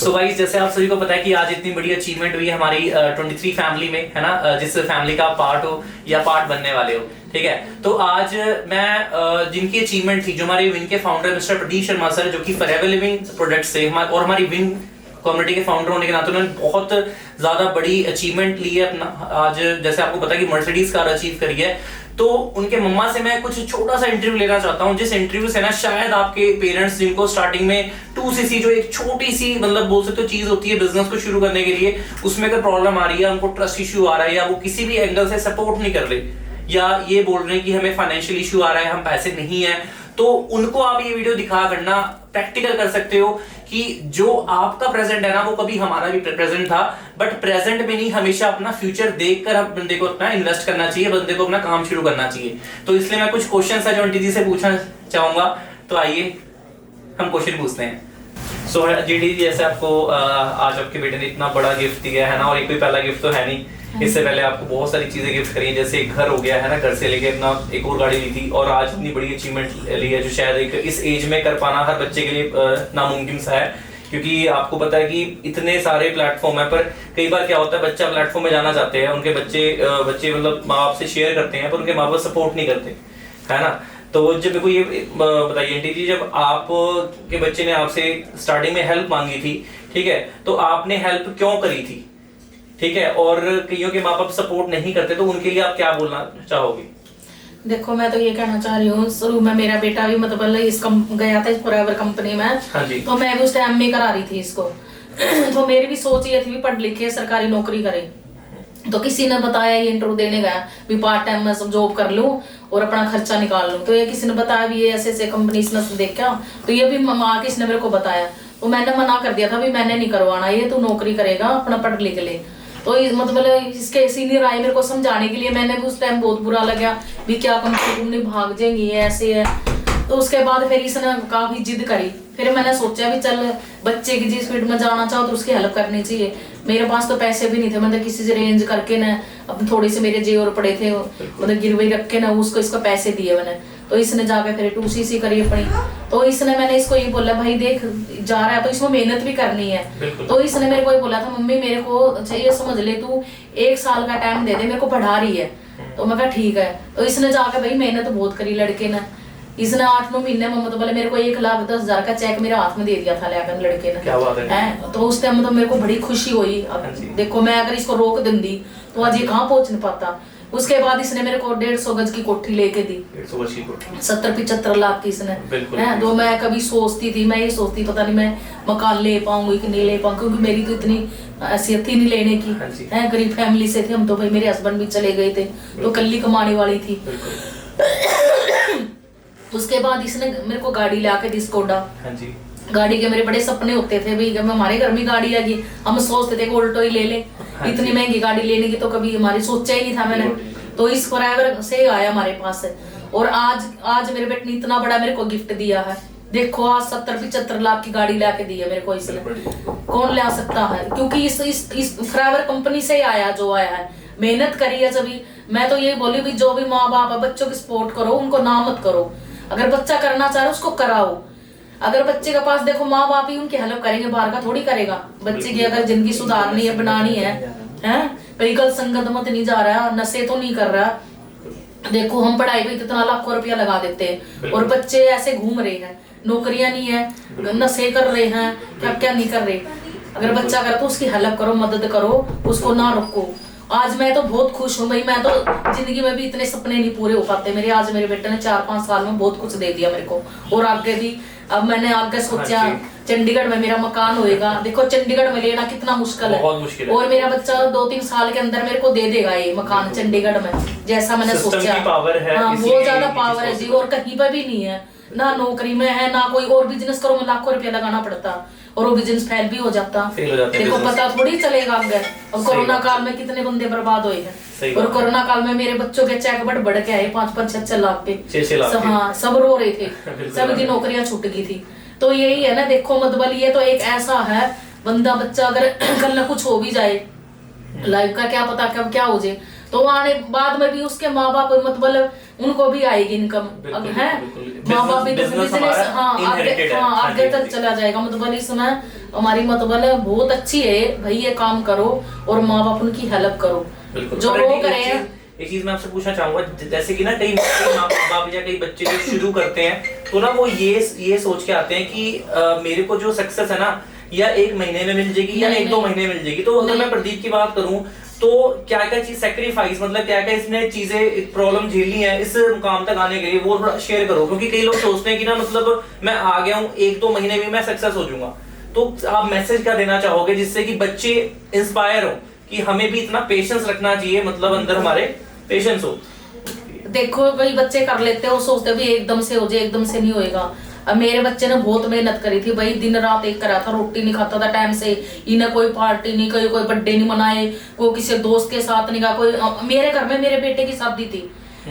So guys, जैसे आप सभी को पता है कि आज इतनी बड़ी अचीवमेंट हुई हमारी 23 फैमिली में, है ना, जिस फैमिली का पार्ट हो या पार्ट बनने वाले हो, ठीक है। तो आज मैं जिनकी अचीवमेंट थी, जो हमारे विन के founder mister Pradeep Sharma sir, जो कि फॉरएवर लिविंग प्रोडक्ट से और हमारी विन कम्युनिटी के फाउंडर होने के नाते उन्होंने बहुत ज्यादा बड़ी अचीवमेंट ली है अपना। आज जैसे आपको पता है कि मर्सिडीज कार अचीव करी है, तो उनके मम्मा से मैं कुछ छोटा सा इंटरव्यू लेना चाहता हूं, जिस इंटरव्यू से ना शायद आपके पेरेंट्स जिनको स्टार्टिंग में 2cc जो एक छोटी सी मतलब बोल सकते हो चीज होती है बिजनेस को शुरू करने के लिए, उसमें अगर प्रॉब्लम आ रही है, उनको ट्रस्ट इश्यू आ रहा है, या वो किसी भी एंगल से सपोर्ट नहीं कर रहे, या ये बोल रहे हैं कि हमें फाइनेंशियल इश्यू आ रहा है, हम पैसे नहीं है, तो उनको आप ये वीडियो दिखा करना प्रैक्टिकल कर सकते हो कि जो आपका प्रेजेंट है ना, वो कभी हमारा भी प्रेजेंट था, बट प्रेजेंट में नहीं, हमेशा अपना फ्यूचर देखकर हम बंदे को अपना इन्वेस्ट करना चाहिए, बंदे को अपना काम शुरू करना चाहिए। तो इसलिए मैं कुछ क्वेश्चन है जो आंटी जी से पूछना चाहूंगा, तो आइए हम क्वेश्चन पूछते हैं। सो जी डी, जैसे आपको आज आपके बेटे ने इतना बड़ा गिफ्ट दिया है ना, और एक कोई पहला गिफ्ट तो है नहीं, इससे पहले आपको बहुत सारी चीजें गिफ्ट करी हैं, जैसे एक घर हो गया है ना, घर से लेके अपना एक और गाड़ी ली थी, और आज इतनी बड़ी अचीवमेंट ली है जो शायद एक इस एज में कर पाना हर बच्चे के लिए नामुमकिन सा है, क्योंकि आपको पता है कि इतने सारे प्लेटफॉर्म है, पर कई बार क्या होता है, बच्चा प्लेटफॉर्म में जाना चाहते हैं, उनके बच्चे मतलब माँ बाप से शेयर करते हैं, पर उनके माँ बाप सपोर्ट नहीं करते, है ना। तो जब मेरे को ये बताइए आंटी जी, जब आप के बच्चे ने आपसे स्टार्टिंग में हेल्प मांगी थी, ठीक है, तो आपने हेल्प क्यों करी थी, ठीक है, और कईयों के माँ बाप सपोर्ट नहीं करते, तो उनके लिए आप क्या बोलना चाहोगे? देखो, मैं तो ये कहना चाह रही हूँ, शुरू में मेरा बेटा भी मतलब गया था फॉरएवर कंपनी में, हाँ जी। तो मैं भी उस टाइम में करा रही थी इसको तो मेरी भी सोच ये थी पढ़ लिखे सरकारी नौकरी करे, तो किसी ने बताया, ये इंटरव्यू देने गया भी पार्ट टाइम में जॉब कर लूं और अपना खर्चा निकाल लूं, तो ये किसी ने बताया भी ये ऐसे कंपनी इसने देखा, तो ये भी माँ किसी ने मेरे को बताया, तो मैंने मना कर दिया था भी मैंने नहीं करवाना, ये तू नौकरी करेगा, अपना पढ़ लिख ले। तो मतलब इसके सीनियर आए मेरे को समझाने के लिए, मैंने भी उस टाइम बहुत बुरा लगा भी क्या कंपनी भाग जाएंगी, ऐसे है। तो उसके बाद फिर इसने काफी जिद करी, फिर मैंने सोचा भी चल बच्चे की जिस फील्ड में जाना चाहो तो उसकी हेल्प करनी चाहिए। मेरे पास तो पैसे भी नहीं थे, मतलब किसी से रेंज करके ना, अब थोड़े से मेरे जेवर पड़े थे, मतलब गिरवी रख के ना इसको पैसे दिए मैंने, तो इसने जाके फिर 2cc करी अपनी। तो इसने मैंने इसको ये बोला, भाई देख जा रहा है तो इसमें मेहनत भी करनी है, तो इसने मेरे को ये बोला था, मम्मी मेरे को ये समझ ले तू 1 साल का टाइम दे दे, मेरे को पढ़ा रही है। तो मैं कहा ठीक है। तो इसने जाके भाई मेहनत बहुत करी लड़के ने, इसने 8-9 महीने में मतलब मेरे को 1,10,000 का चेक मेरे हाथ में दे दिया था लेकर लड़के ने। क्या बात है। तो उस टाइम मतलब मेरे को बड़ी खुशी हुई। अब देखो, मैं अगर इसको रोक देती तो आज ये कहाँ पहुंच नहीं पाता। उसके बाद इसने मेरे को 150 गज की कोठी लेके दी, 70-75 लाख की इसने, है। तो मैं कभी सोचती थी, मैं ये सोचती पता नहीं मैं मकान ले पाऊंगी कि नहीं ले पाऊंगी, क्योंकि मेरी तो इतनी हैसियत ही नहीं लेने की, है। गरीब फैमिली से थे हम तो, भाई मेरे हस्बैंड भी चले गए थे, तो कल्ली कमाने वाली थी। उसके बाद इसने मेरे को गाड़ी ला के दी, स्कोडा गाड़ी के मेरे बड़े सपने होते थे भाई, जब हमारे घर में गाड़ी आएगी हम सोचते थे कि ऑल्टो ही ले ले, इतनी महंगी गाड़ी लेने की तो कभी हमारी सोचा ही नहीं था मैंने। तो इस फॉरएवर से आया हमारे पास, और आज मेरे बेटे ने इतना बड़ा मेरे को गिफ्ट दिया है। देखो, आज 70-75 लाख की गाड़ी लाके दी है मेरे को इसने, कौन ला सकता है, क्योंकि इस फॉरएवर कंपनी से ही आया, जो आया है, मेहनत करी है सभी। मैं तो ये बोली भी जो भी माँ बाप है, बच्चों की सपोर्ट करो, उनको ना मत करो। अगर बच्चा करना चाह रहा है उसको कराओ। अगर बच्चे के पास देखो माँ बाप ही उनकी हेल्प करेंगे, बाहर का थोड़ी करेगा। बच्चे की अगर जिंदगी सुधारनी है, बनानी है, कहीं गलत संगत मत नहीं जा रहा, नशे तो नहीं कर रहा। देखो, हम पढ़ाई पे कितना लाखों रुपया लगा देते हैं, और बच्चे ऐसे घूम रहे हैं, नौकरियां नहीं है, नशे कर रहे हैं, क्या क्या नहीं कर रहे। अगर बच्चा करे तो उसकी हेल्प करो, मदद करो, उसको ना रोको। आज मैं तो बहुत खुश हूँ भाई, मैं तो जिंदगी में भी इतने सपने नहीं पूरे हो पाते मेरे। आज मेरे बेटे ने 4-5 साल में बहुत कुछ दे दिया मेरे को, और आगे भी। अब मैंने आगे सोचा चंडीगढ़ में मेरा मकान होएगा। देखो, चंडीगढ़ में लेना कितना मुश्किल है, और मेरा बच्चा 2-3 साल के अंदर मेरे को दे देगा ये मकान चंडीगढ़ में, जैसा मैंने सोचा। हाँ, बहुत ज्यादा पावर है जी, और कहीं पर भी नहीं है, ना नौकरी में है, ना कोई और बिजनेस करो में लाखों रुपया लगाना पड़ता, और वो बिजनेस फेल भी हो जाता। देखो, पता थोड़ी चलेगा आगे। और कोरोना काल में कितने बंदे बर्बाद हुए हैं, और कोरोना काल में मेरे बच्चों के चेक बढ़ के आए 5-6 लाख के। हाँ, सब रो रहे थे, सबकी नौकरियां छूट गई थी। तो यही है ना, देखो मतलब ये तो एक ऐसा है बंदा, बच्चा अगर कल कुछ हो भी जाए, लाइफ का क्या पता कब क्या हो जाए, तो आने बाद में भी उसके माँ बाप मतलब उनको भी आएगी इनकम, है। माँ बाप भी बिजनेस आगे तक चला जाएगा। मतलब इस समय हमारी मतलब बहुत अच्छी है भाई, ये काम करो और माँ बाप उनकी हेल्प करो बिल्कुल। जो वो करे हैं। एक चीज मैं आपसे पूछना चाहूंगा, जैसे कि ना कई माँ बाप या कई बच्चे जो शुरू करते हैं तो ना वो ये सोच के आते हैं कि मेरे को जो सक्सेस है ना या 1 महीने में मिल जाएगी या 1-2 महीने मिल जाएगी। तो अगर मैं प्रदीप की बात करूं तो क्या क्या चीज सेक्रीफाइस, मतलब क्या क्या इसने चीजें प्रॉब्लम झेली है इस मुकाम तक आने के लिए, वो थोड़ा शेयर करो। क्योंकि कई लोग सोचते हैं कि ना मतलब मैं आ गया हूँ 1-2 महीने में मैं सक्सेस हो जाऊंगा। तो आप मैसेज क्या देना चाहोगे जिससे कि बच्चे इंस्पायर हो कि हमें भी इतना पेशेंस रखना चाहिए, मतलब अंदर हमारे पेशेंस हो। देखो भाई बच्चे कर लेते हैं, वो सोचते भी एकदम से हो जाए, एकदम से नहीं होएगा। अब मेरे बच्चे ने बहुत मेहनत करी थी भाई, दिन रात एक करा था, रोटी नहीं खाता था टाइम से, इन्हें कोई पार्टी नहीं, कोई बर्थडे नहीं मनाए, कोई किसी दोस्त के साथ नहीं गया, कोई मेरे घर में मेरे बेटे की शादी थी,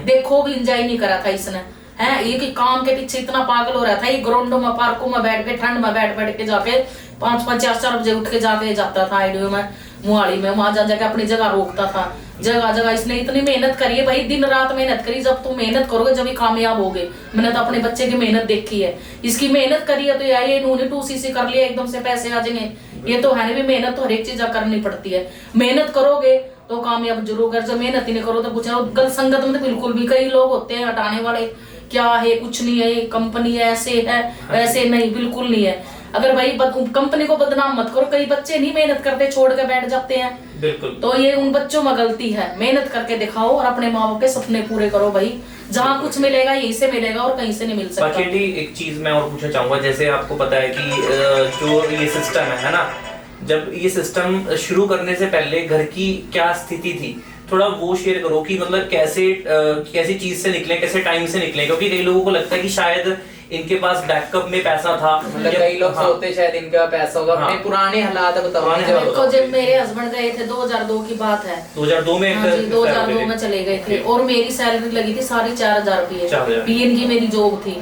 देखो भी एंजॉय नहीं करा था इसने है। ये कि काम के पीछे इतना पागल हो रहा था, ये ग्राउंडों में पार्कों में बैठ के ठंड में बैठ के जाके 5-5 4-4 बजे उठ के जाके जाता था आईडियो में, मुहाली में, वहां जा जाके अपनी जगह रोकता था। जगह जगह इसने इतनी मेहनत करी है भाई, दिन रात मेहनत करी। जब तुम मेहनत करोगे जब ही कामयाब होगे। मैंने तो अपने बच्चे की मेहनत देखी है, इसकी मेहनत करी है तो यार ये इन्होंने 2cc कर लिया एकदम से पैसे आ जाएंगे, ये तो है नहीं। मेहनत तो हर एक चीज करनी पड़ती है, मेहनत करोगे तो कामयाब जरूर कर, जब मेहनत ही नहीं करो तो कुछ गलत संगत में तो बिल्कुल भी, कई लोग होते हैं हटाने वाले, क्या है कुछ नहीं है, कंपनी ऐसे है ऐसे नहीं, बिल्कुल नहीं है। अगर भाई कंपनी को बदनाम मत करो, कई बच्चे नहीं मेहनत करते छोड़ के बैठ जाते हैं, बिल्कुल। तो ये उन बच्चों में गलती है। मेहनत करके दिखाओ और अपने माँ बाप के सपने पूरे करो भाई, जहाँ कुछ मिलेगा यहीं से मिलेगा और कहीं से नहीं मिल सकता। बाकी एक चीज मैं और पूछना चाहूंगा, जैसे आपको पता है कि जो ये सिस्टम है ना, जब ये सिस्टम शुरू करने से पहले घर की क्या स्थिति थी, थोड़ा वो शेयर करो कि मतलब कैसी चीज से निकले, कैसे टाइम से निकले। क्योंकि कई लोगों को लगता है कि शायद इनके पास बैकअप में पैसा था, मतलब कई लोग सोचते शायद इनका पैसा होगा। अपने पुराने हालात देखो, जब मेरे हस्बैंड गए थे 2002 की बात है, 2002 में, हाँ जी 2002 में चले गए थे और मेरी सैलरी लगी थी 4,500 रुपये, पीएन की मेरी जॉब थी।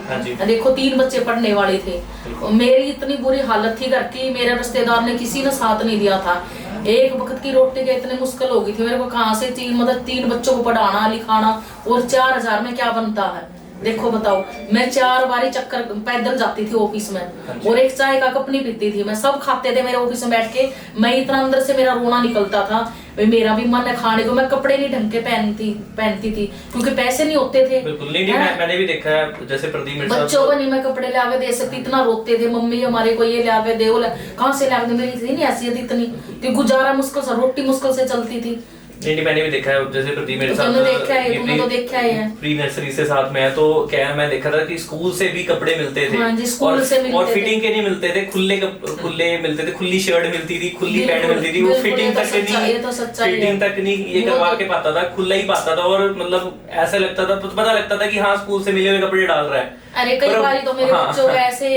देखो 3 बच्चे पढ़ने वाले थे, मेरी इतनी बुरी हालत थी घर की, मेरे रिश्तेदार ने किसी ने साथ नहीं दिया था, एक वक्त की रोटी के इतनी मुश्किल हो गई थी मेरे को, कहाँ से 3 बच्चों को पढ़ाना लिखाना, और 4,000 में क्या बनता है। देखो बताओ, मैं 4 बारी चक्कर पैदल जाती थी ऑफिस में और एक चाय का कप नहीं पीती थी मैं, सब खाते थे मेरे ऑफिस में बैठ के, मैं इतना अंदर से मेरा रोना निकलता था, मेरा भी मन है खाने को, मैं कपड़े नहीं ढंग के पहनती थी क्योंकि पैसे नहीं होते थे। बिल्कुल नहीं, मैंने भी देखा है, जैसे प्रदीप बच्चों को नहीं मैं कपड़े ला के दे सकती, इतना रोते थे मम्मी हमारे को ये ला के दे, कहाँ से ला के, मेरी थी नहीं हैसियत इतनी कि गुजारा मुश्किल से, रोटी मुश्किल से चलती थी। नहीं मैंने भी देखा है, जैसे प्रदीप मेरे साथ देखा है प्री नर्सरी से साथ में है, तो क्या है मैं देखा था कि स्कूल से भी कपड़े मिलते थे। हाँ जी, स्कूल से मिलते और फिटिंग के नहीं मिलते थे, खुले मिलते थे, खुल्ली शर्ट मिलती थी, खुली पैंट मिलती थी, वो फिटिंग तक नहीं ये करवा के पाता था, खुला ही पाता था, और मतलब ऐसा लगता था, पता लगता था कि हाँ स्कूल से मिले हुए कपड़े डाल रहा है। अरे कई बार तो मेरे बच्चों को ऐसे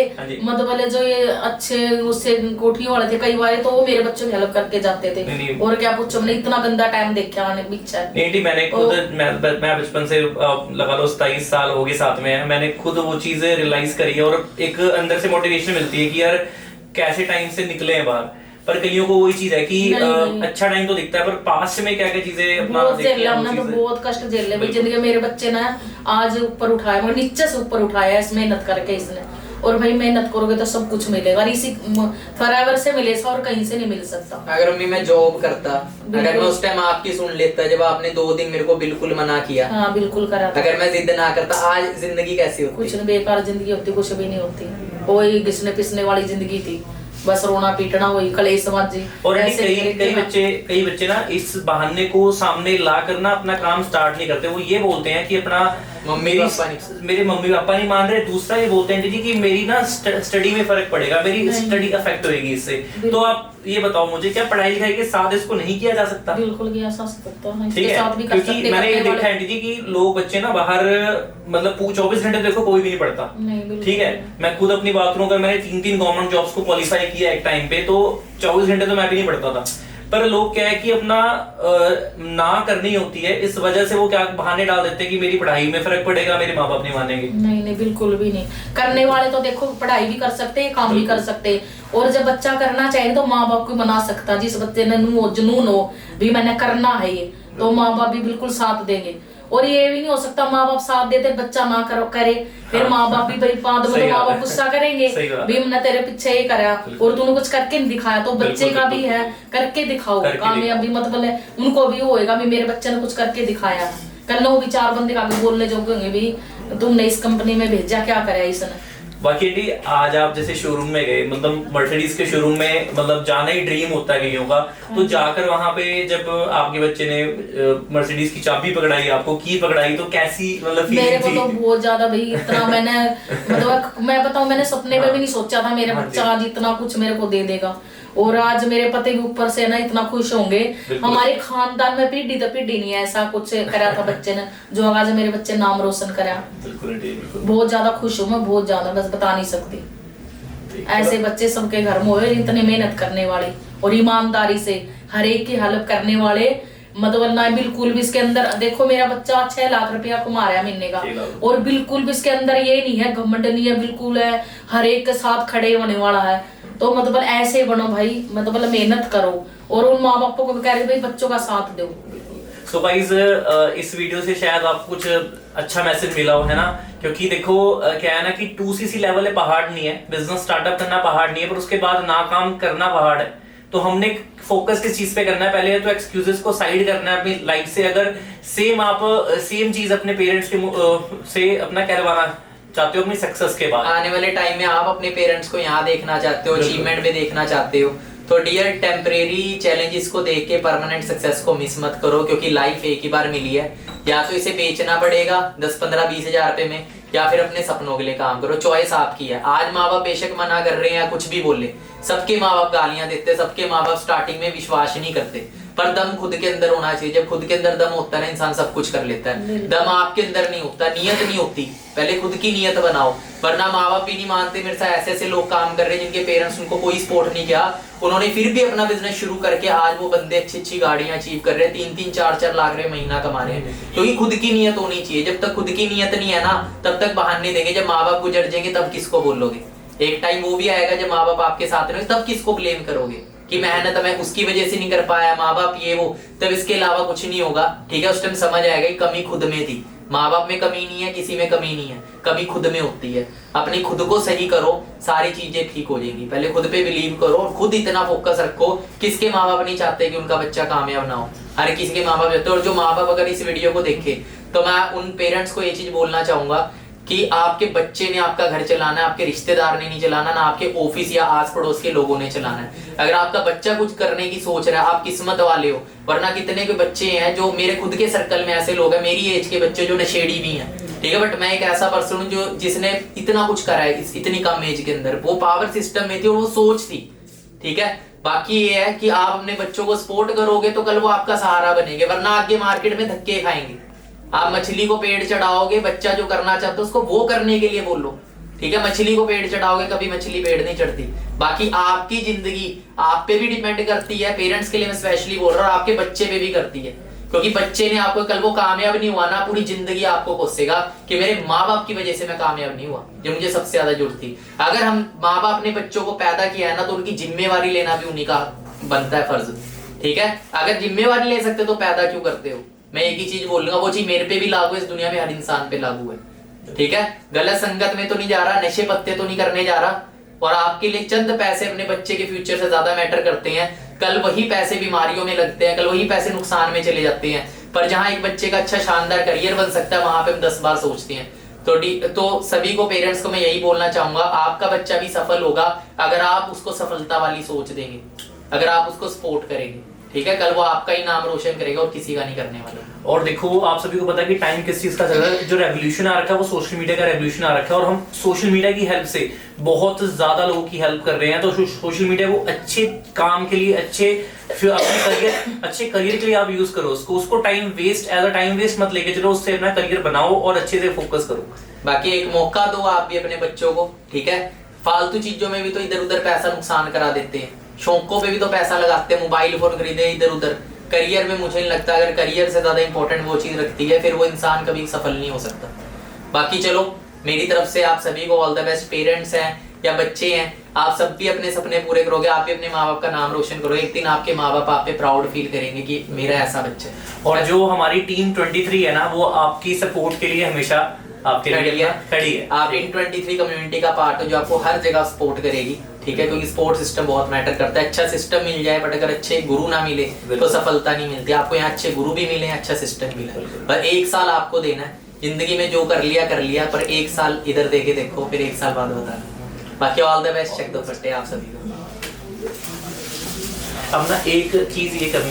मतलब जो ये अच्छे उससे कोठियों वाले थे, कई बार तो वो मेरे बच्चों की हेल्प करके जाते थे, और क्या पूछो, मैंने इतना गंदा टाइम देखा नहीं मैंने खुद मैं बचपन से लगा लो 27 साल हो गए साथ में है, मैंने खुद वो चीजें रियलाइज करी है, और एक अंदर से मोटिवेशन मिलती है कि यार कैसे टाइम से निकले हैं बाहर। पर कईयों को वही चीज है कि अच्छा टाइम तो दिखता है, पर पास्ट में क्या क्या चीजें अपना तो बहुत कष्ट झेल ले जिंदगी। मेरे बच्चे ने आज ऊपर उठाया, मगर नीचे से ऊपर उठाया इस मेहनत करके इसने, और भाई मेहनत करोगे तो सब कुछ मिलेगा, और इसी फॉरएवर से मिलेगा और कहीं से नहीं मिल सकता। अगर मम्मी मैं जॉब करता, अगर मैं उस टाइम आपकी सुन लेता, जब आपने 2 दिन मेरे को बिल्कुल मना किया, हाँ बिल्कुल करा था, अगर मैं जिद ना करता, आज जिंदगी कैसी होती? कुछ नहीं, बेकार जिंदगी होती, कुछ भी नहीं होती, वही घिसने पिसने वाली जिंदगी थी, बस रोना पीटना, वही कलेशबाजी। और कई बच्चे ना इस बहाने को सामने ला कर ना अपना काम स्टार्ट नहीं करते, वो ये बोलते हैं कि अपना मेरे मम्मी पापा नहीं मान रहे, दूसरा ये बोलते हैं दीदी कि मेरी ना स्टडी में फर्क पड़ेगा, मेरी स्टडी अफेक्ट होगी इससे। तो आप ये बताओ मुझे, क्या पढ़ाई लिखाई के साथ इसको नहीं किया जा सकता? बिल्कुल किया जा सकता है, ठीक है, क्योंकि मैंने ये देखा है दीदी कि लोग बच्चे ना बाहर मतलब 24 घंटे देखो कोई भी नहीं पढ़ता, ठीक है। मैं खुद अपनी बात करूं, अगर मैंने 3 गवर्नमेंट जॉब्स को क्वालिफाई किया एक टाइम पे, तो 24 घंटे तो मैं भी नहीं पढ़ता था। पर लोग क्या है कि अपना ना करनी होती है, इस वजह से वो क्या बहाने डाल देते हैं कि मेरी पढ़ाई में फर्क पड़ेगा, मेरे माँ बाप नहीं मानेंगे। नहीं बिल्कुल भी नहीं, करने वाले तो देखो पढ़ाई भी कर सकते हैं, काम भी कर सकते हैं, और जब बच्चा करना चाहे तो माँ बाप को मना सकता। जिस बच्चे ने जुनून हो भी मैंने करना है ये, तो माँ बाप भी बिल्कुल साथ देंगे। और ये भी नहीं हो सकता माँ बाप साथ देते बच्चा ना करो करे, फिर माँ बाप भी भाई बाद में माँ बाप गुस्सा करेंगे भी हमने तेरे पीछे ये करा और तूने कुछ करके नहीं दिखाया। तो बच्चे का भी है करके दिखाओ, कामयाबी मतलब है उनको भी होएगा भी मेरे बच्चे ने कुछ करके दिखाया। कल वो भी 4 बंदे का भी बोलने जो होंगे भी तुमने इस कंपनी में भेजा क्या कराया इसने। बाकी आंटी आज आप जैसे शोरूम में गए, मतलब मर्सिडीज के शोरूम में मतलब जाना ही ड्रीम होता है कईयों का, तो जाकर वहां पे जब आपके बच्चे ने मर्सिडीज की चाबी पकड़ाई, आपको की पकड़ाई, तो कैसी मतलब फीलिंग मेरे को थी? तो बहुत ज्यादा भाई इतना मैंने मतलब मैं बताऊं मैंने सपने में भी नहीं सोचा था मेरा बच्चा आज इतना कुछ मेरे को दे देगा। और आज मेरे पति भी ऊपर से ना इतना खुश होंगे। हमारे खानदान में पीढ़ी तो पीढ़ी नहीं है ऐसा कुछ करा था बच्चे ने जो आज मेरे बच्चे नाम रोशन करा। बहुत ज्यादा खुश हूँ मैं, बहुत ज्यादा, बस बता नहीं सकती। ऐसे बच्चे सबके घर में हुए, इतनी मेहनत करने वाले और ईमानदारी से हर एक की हेल्प करने वाले। मतलब ना बिल्कुल भी इसके अंदर देखो मेरा बच्चा 6 लाख रुपया कमा रहा है महीने का और बिल्कुल भी इसके अंदर ये नहीं है घमंड नहीं है, बिल्कुल है हर एक के साथ खड़े होने वाला है। तो मतलब ऐसे बनो भाई, मतलब मेहनत करो और उन माँ बापों को भी कह रहे भाई बच्चों का साथ दो। सो गाइस इस वीडियो से शायद आपको कुछ अच्छा मैसेज मिला हो, है ना? क्योंकि देखो क्या है ना कि 2cc लेवल है, पहाड़ नहीं है। बिजनेस स्टार्टअप करना पहाड़ नहीं है, पर उसके बाद नाकाम करना पहाड़ है। तो हमने फोकस किस चीज पे करना है? पहले तो एक्सक्यूजेस को साइड करना है अपनी लाइफ से। अगर सेम चीज अपने पेरेंट्स के से अपना करवाना चाहते हो अपनी सक्सेस के बाद, आने वाले टाइम में आप अपने पेरेंट्स को यहाँ देखना चाहते हो, अचीवमेंट में देखना चाहते हो, तो डियर टेम्परेरी चैलेंजेस को देख के परमानेंट सक्सेस को मिस मत करो, क्योंकि लाइफ एक ही बार मिली है। या तो इसे बेचना पड़ेगा 10, 15, 20 हजार रुपए में, या फिर अपने सपनों के लिए काम करो। चॉइस आपकी है। आज माँ बाप बेशक मना कर रहे हैं या कुछ भी बोले, सबके माँ बाप गालियां देते, सबके माँ बाप स्टार्टिंग में विश्वास नहीं करते, पर दम खुद के अंदर होना चाहिए। जब खुद के अंदर दम होता है ना, इंसान सब कुछ कर लेता है। दम आपके अंदर नहीं होता, नियत नहीं होती। पहले खुद की नियत बनाओ, वरना माँ बाप भी नहीं मानते। मेरे साथ ऐसे ऐसे लोग काम कर रहे हैं जिनके पेरेंट्स उनको कोई सपोर्ट नहीं किया, उन्होंने फिर भी अपना बिजनेस शुरू करके आज वो बंदे अच्छी अच्छी गाड़ियां अचीव कर रहे हैं, 3-3, 4-4 लाख रुपए महीना कमा रहे हैं। क्योंकि खुद की नियत होनी चाहिए। जब तक खुद की नियत नहीं है ना, तब तक बहाने देंगे। जब माँ बाप गुजर जाएंगे तब किसको बोलोगे? एक टाइम वो भी आएगा जब माँ बाप आपके साथ रहेंगे, तब किसको ब्लेम करोगे कि मेहनत मैं उसकी वजह से नहीं कर पाया, माँ बाप ये वो, तब इसके अलावा कुछ नहीं होगा। ठीक है, उस टाइम समझ आएगा कि कमी खुद में थी। माँ बाप में कमी नहीं है, किसी में कमी नहीं है, कमी खुद में होती है। अपनी खुद को सही करो, सारी चीजें ठीक हो जाएंगी। पहले खुद पे बिलीव करो और खुद इतना फोकस रखो। किसके माँ बाप नहीं चाहते कि उनका बच्चा कामयाब ना हो? हर किसी के माँ बाप चाहते हैं। और जो माँ बाप अगर इस वीडियो को देखे, तो मैं उन पेरेंट्स को ये चीज बोलना चाहूंगा कि आपके बच्चे ने आपका घर चलाना है, आपके रिश्तेदार ने नहीं चलाना, ना आपके ऑफिस या आस पड़ोस के लोगों ने चलाना है। अगर आपका बच्चा कुछ करने की सोच रहा है, आप किस्मत वाले हो। वरना कितने के बच्चे हैं जो मेरे खुद के सर्कल में ऐसे लोग हैं, मेरी एज के बच्चे जो नशेड़ी भी हैं, ठीक है, बट मैं एक ऐसा पर्सन हूँ जो जिसने इतना कुछ करा है इतनी कम एज के अंदर। वो पावर सिस्टम में थी और वो सोच थी। ठीक है, बाकी ये है कि आप अपने बच्चों को सपोर्ट करोगे तो कल वो आपका सहारा बनेंगे, वरना आगे मार्केट में धक्के खाएंगे। आप मछली को पेड़ चढ़ाओगे, बच्चा जो करना चाहता है उसको वो करने के लिए बोलो। ठीक है, मछली को पेड़ चढ़ाओगे, कभी मछली पेड़ नहीं चढ़ती। बाकी आपकी जिंदगी आप पे भी डिपेंड करती है। पेरेंट्स के लिए मैं स्पेशली बोल रहा हूँ, आपके बच्चे पे भी करती है। क्योंकि बच्चे ने आपको कल वो कामयाब नहीं हुआ ना, पूरी जिंदगी आपको कोसेगा कि मेरे माँ बाप की वजह से मैं कामयाब नहीं हुआ, जो मुझे सबसे ज्यादा जरूरत थी। अगर हम माँ बाप ने बच्चों को पैदा किया है ना, तो उनकी जिम्मेवारी लेना भी उन्हीं का बनता है फर्ज। ठीक है, अगर जिम्मेवारी ले सकते तो पैदा क्यों करते हो? मैं एक ही चीज बोलूंगा, वो चीज मेरे पे भी लागू है, इस दुनिया में हर इंसान पे लागू है। ठीक है, गलत संगत में तो नहीं जा रहा, नशे पत्ते तो नहीं करने जा रहा। और आपके लिए चंद पैसे अपने बच्चे के फ्यूचर से ज्यादा मैटर करते हैं। कल वही पैसे बीमारियों में लगते हैं, कल वही पैसे नुकसान में चले जाते हैं। पर जहां एक बच्चे का अच्छा शानदार करियर बन सकता है, वहां पे हम 10 बार सोचते हैं। तो सभी को, पेरेंट्स को मैं यही बोलना चाहूंगा, आपका बच्चा भी सफल होगा अगर आप उसको सफलता वाली सोच देंगे, अगर आप उसको सपोर्ट करेंगे। ठीक है, कल वो आपका ही नाम रोशन करेगा और किसी का नहीं करने वाला। और देखो आप सभी को पता है कि टाइम किस चीज का चल रहा है। जो रेवोल्यूशन आ रखा है वो सोशल मीडिया का रेवोल्यूशन आ रखा है, और हम सोशल मीडिया की हेल्प से बहुत ज्यादा लोगों की हेल्प कर रहे हैं। तो सोशल मीडिया को अच्छे काम के लिए, अच्छे करियर के लिए आप यूज करो उसको time waste as a time waste मत लेके चलो, उससे अपना करियर बनाओ और अच्छे से फोकस करो। बाकी एक मौका दो आप भी अपने बच्चों को। ठीक है, फालतू चीजों में भी तो इधर उधर पैसा नुकसान करा देते हैं, शौकों पे भी तो पैसा लगाते हैं, मोबाइल फोन खरीदे इधर उधर। करियर में मुझे नहीं लगता, अगर करियर से ज्यादा इंपॉर्टेंट वो चीज रखती है, फिर वो इंसान कभी सफल नहीं हो सकता। बाकी चलो, मेरी तरफ से आप सभी को ऑल द बेस्ट। पेरेंट्स हैं, या बच्चे हैं, आप सब भी अपने सपने पूरे करोगे, आप भी अपने माँ बाप का नाम रोशन करोगे, एक दिन आपके माँ बाप आप पे प्राउड फील करेंगे कि मेरा ऐसा बच्चा है। और जो हमारी टीम 23 है ना, वो आपकी सपोर्ट के लिए हमेशा आपके लिए खड़ी है। आप टीम 23 कम्युनिटी का पार्ट हो जो आपको हर जगह सपोर्ट करेगी, ठीक है, क्योंकि सपोर्ट सिस्टम बहुत मैटर करता है। अच्छा सिस्टम मिल जाए बट अगर अच्छे गुरु ना मिले तो सफलता नहीं मिलती। आपको यहाँ अच्छे गुरु भी मिले, अच्छा सिस्टम मिले, पर 1 साल आपको देना है। जिंदगी में जो कर लिया, पर 1 साल इधर दे के देखो, फिर 1 साल बाद बताना। बाकी ऑल द बेस्ट, चेक दो फट्टे आप सभी को। अब ना एक चीज ये करनी